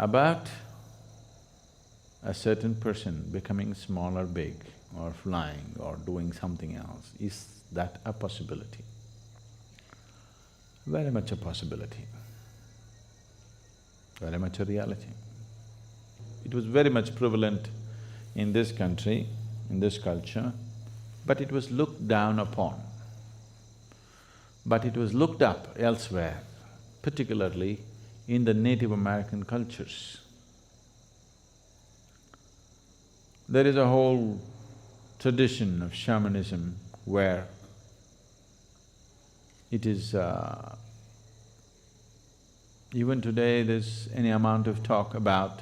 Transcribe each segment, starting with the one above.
about a certain person becoming small or big, or flying or doing something else. Is that a possibility? Very much a possibility, very much a reality. It was very much prevalent in this country, in this culture, but it was looked down upon. But it was looked up elsewhere, particularly in the Native American cultures. There is a whole tradition of shamanism where it is… even today there's any amount of talk about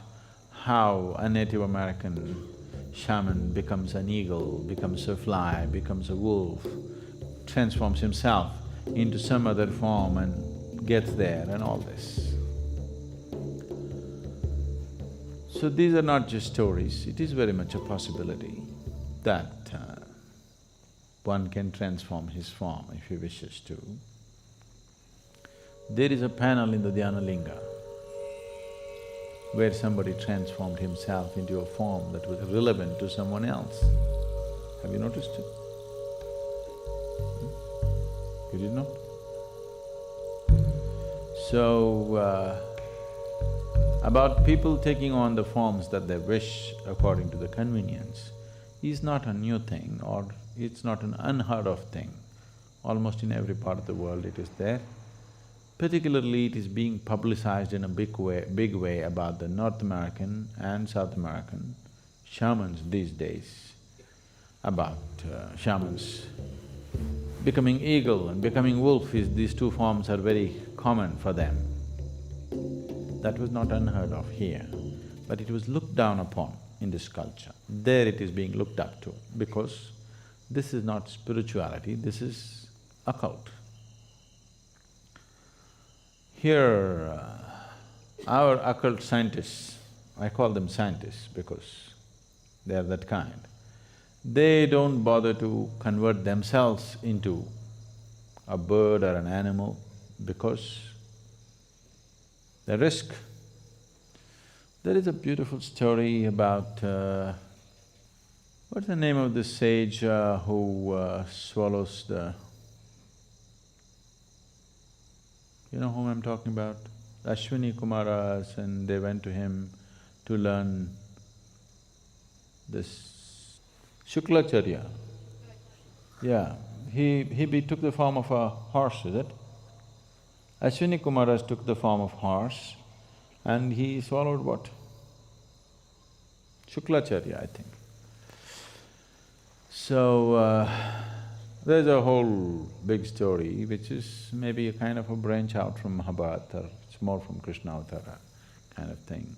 how a Native American shaman becomes an eagle, becomes a fly, becomes a wolf, transforms himself into some other form and gets there and all this. So these are not just stories, it is very much a possibility that one can transform his form if he wishes to. There is a panel in the Dhyana Linga where somebody transformed himself into a form that was relevant to someone else. Have you noticed it? You did not? So, about people taking on the forms that they wish according to the convenience is not a new thing, or it's not an unheard of thing. Almost in every part of the world it is there. Particularly it is being publicized in a big way about the North American and South American shamans these days, about shamans becoming eagle and becoming wolf. These two forms are very common for them. That was not unheard of here, but it was looked down upon in this culture. There it is being looked up to, because this is not spirituality, this is occult. Here, our occult scientists, I call them scientists because they are that kind, they don't bother to convert themselves into a bird or an animal because the risk. There is a beautiful story about… what's the name of this sage who swallows the… You know whom I'm talking about? Ashwini Kumaras, and they went to him to learn this Shuklacharya. Yeah, he took the form of a horse, is it? Ashwini Kumaras took the form of horse and he swallowed what? Shuklacharya, I think. So, there's a whole big story which is maybe a kind of a branch out from Mahabharata, it's more from Krishna Avtara kind of thing.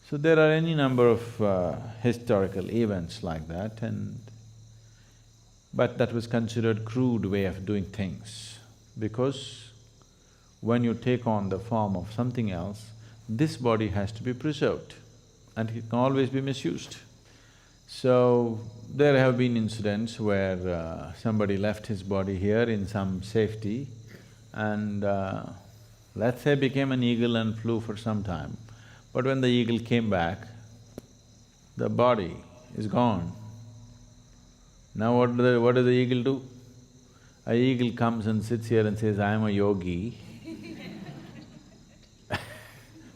So there are any number of historical events like that, but that was considered crude way of doing things, because when you take on the form of something else, this body has to be preserved and it can always be misused. So, there have been incidents where somebody left his body here in some safety and let's say became an eagle and flew for some time. But when the eagle came back, the body is gone. Now what does the eagle do? A eagle comes and sits here and says, I am a yogi.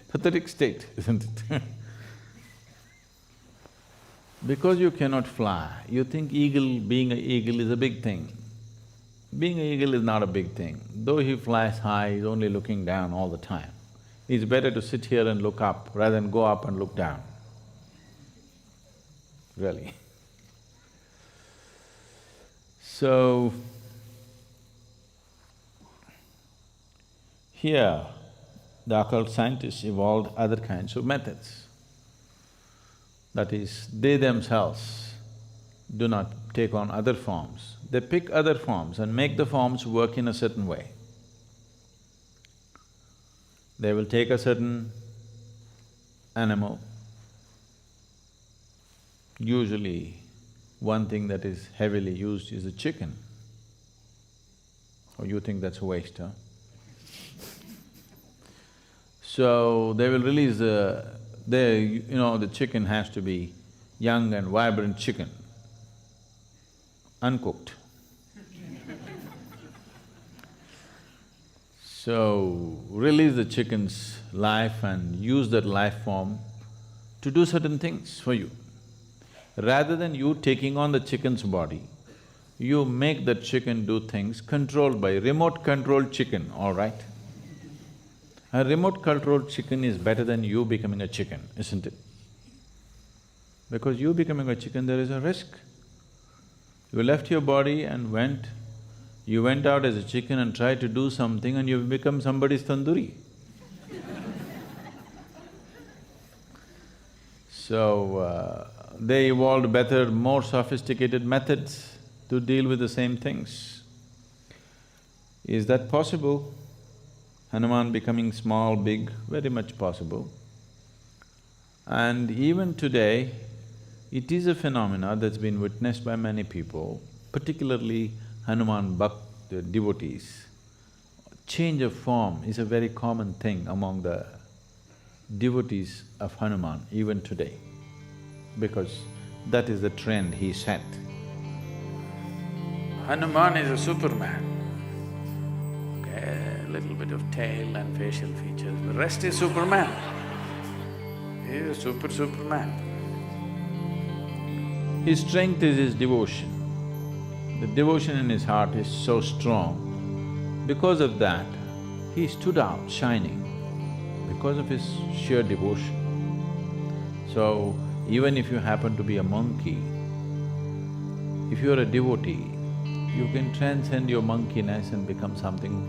Pathetic state, isn't it? Because you cannot fly, you think being an eagle is a big thing. Being an eagle is not a big thing. Though he flies high, he's only looking down all the time. It's better to sit here and look up rather than go up and look down. Really. So, here, the occult scientists evolved other kinds of methods. That is, they themselves do not take on other forms. They pick other forms and make the forms work in a certain way. They will take a certain animal. Usually, one thing that is heavily used is a chicken. Oh, you think that's a waste, huh? So they will release the chicken has to be young and vibrant chicken, uncooked. So, release the chicken's life and use that life form to do certain things for you. Rather than you taking on the chicken's body, you make that chicken do things controlled by remote-controlled chicken, all right? A remote-controlled chicken is better than you becoming a chicken, isn't it? Because you becoming a chicken, there is a risk. You left your body and you went out as a chicken and tried to do something and you've become somebody's tandoori. So, they evolved better, more sophisticated methods to deal with the same things. Is that possible? Hanuman becoming small, big, very much possible. And even today, it is a phenomena that's been witnessed by many people, particularly Hanuman devotees. Change of form is a very common thing among the devotees of Hanuman even today, because that is the trend he set. Hanuman is a superman. Okay, a little bit of tail and facial features, the rest is Superman. He is a Superman. His strength is his devotion. The devotion in his heart is so strong. Because of that, he stood out shining, because of his sheer devotion. So, even if you happen to be a monkey, if you're a devotee, you can transcend your monkeyness and become something